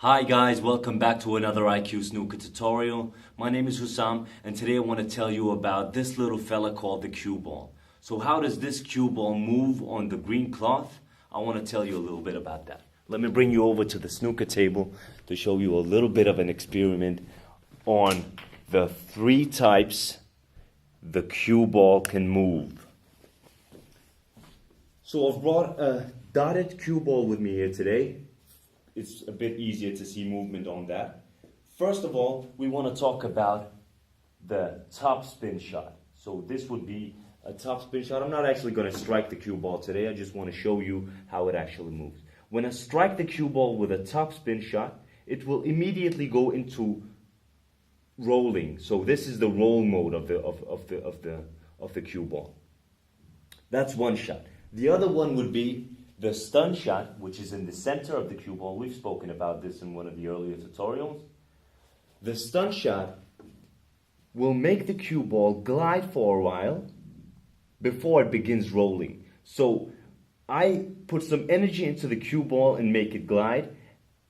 Hi guys, welcome back to another iQSnooker tutorial. My name is Hussam and today I want to tell you about this little fella called the cue ball. So how does this cue ball move on the green cloth? I want to tell you a little bit about that. Let me bring you over to the snooker table to show you a little bit of an experiment on the three types the cue ball can move. So I've brought a dotted cue ball with me here today. It's a bit easier to see movement on that. First of all, we want to talk about the topspin shot. So this would be a topspin shot. I'm not actually going to strike the cue ball today. I just want to show you how it actually moves. When I strike the cue ball with a topspin shot, it will immediately go into rolling. So this is the roll mode of the cue ball. That's one shot. The other one would be the stunt shot, which is in the center of the cue ball. We've spoken about this in one of the earlier tutorials. The stunt shot will make the cue ball glide for a while before it begins rolling. So I put some energy into the cue ball and make it glide,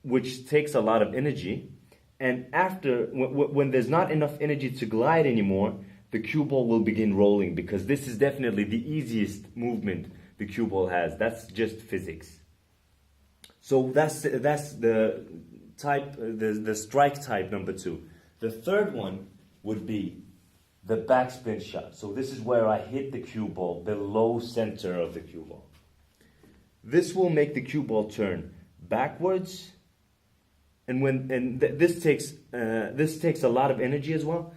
which takes a lot of energy. And after, when there's not enough energy to glide anymore, the cue ball will begin rolling, because this is definitely the easiest movement the cue ball has. That's just physics. So that's the type, the strike type number 2. The third one would be the backspin shot. So this is where I hit the cue ball below center of the cue ball. This will make the cue ball turn backwards, and this takes a lot of energy as well.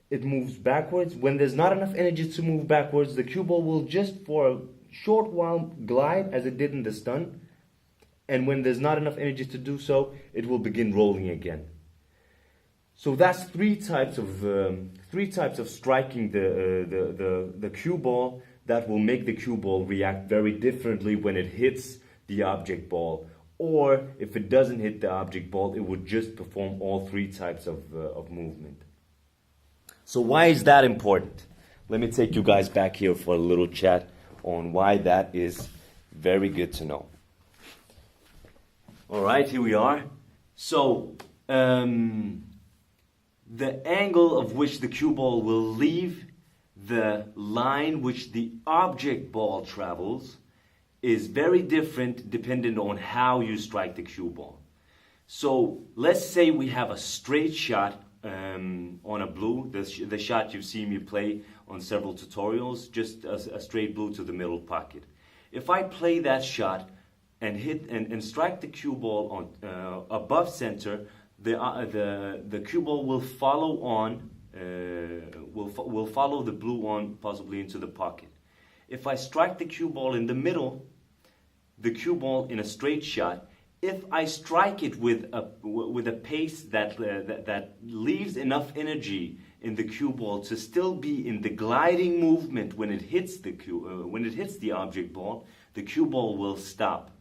It moves backwards. When there's not enough energy to move backwards, the cue ball will just for a short while glide as it did in the stunt, and when there's not enough energy to do so, it will begin rolling again. So that's three types of striking the cue ball that will make the cue ball react very differently when it hits the object ball, or if it doesn't hit the object ball, it would just perform all three types of movement. So why is that important? Let me take you guys back here for a little chat on why that is very good to know. All right, here we are. So the angle of which the cue ball will leave the line which the object ball travels is very different depending on how you strike the cue ball. So let's say we have a straight shot on a blue, the shot you've seen me play on several tutorials, just a straight blue to the middle pocket. If I play that shot and hit and strike the cue ball on above center, the cue ball will follow on, will follow the blue on possibly into the pocket. If I strike the cue ball in the middle, the cue ball in a straight shot, if I strike it with a pace that leaves enough energy in the cue ball to still be in the gliding movement when it hits the object ball, the cue ball will stop.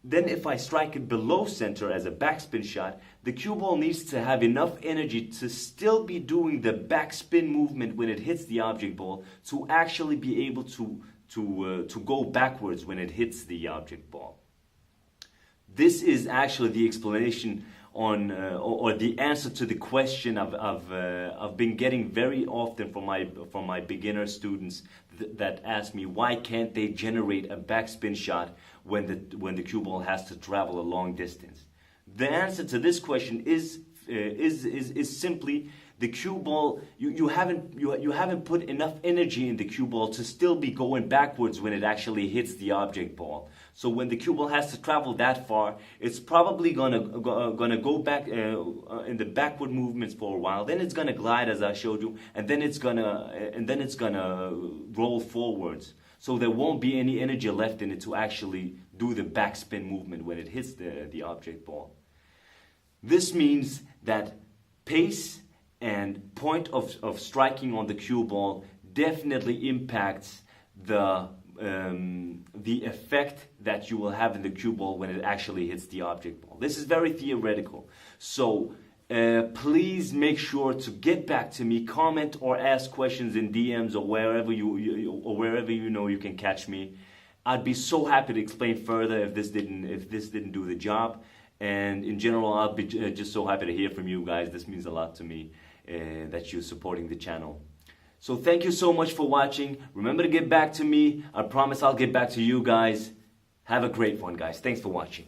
Then if I strike it below center as a backspin shot, the cue ball needs to have enough energy to still be doing the backspin movement when it hits the object ball to actually be able to go backwards when it hits the object ball. This is actually the explanation on or the answer to the question I've been getting very often from my beginner students that ask me, why can't they generate a backspin shot when the cue ball has to travel a long distance? The answer to this question is simply the cue ball. You haven't put enough energy in the cue ball to still be going backwards when it actually hits the object ball. So when the cue ball has to travel that far, it's probably gonna go back in the backward movements for a while. Then it's gonna glide, as I showed you, and then it's gonna roll forwards. So there won't be any energy left in it to actually do the backspin movement when it hits the object ball. This means that pace and point of striking on the cue ball definitely impacts the effect that you will have in the cue ball when it actually hits the object ball. This is very theoretical. So please make sure to get back to me, comment or ask questions in DMs or wherever you know you can catch me. I'd be so happy to explain further if this didn't do the job. And in general, I'll be just so happy to hear from you guys. This means a lot to me that you're supporting the channel. So thank you so much for watching. Remember to get back to me. I promise I'll get back to you guys. Have a great one, guys. Thanks for watching.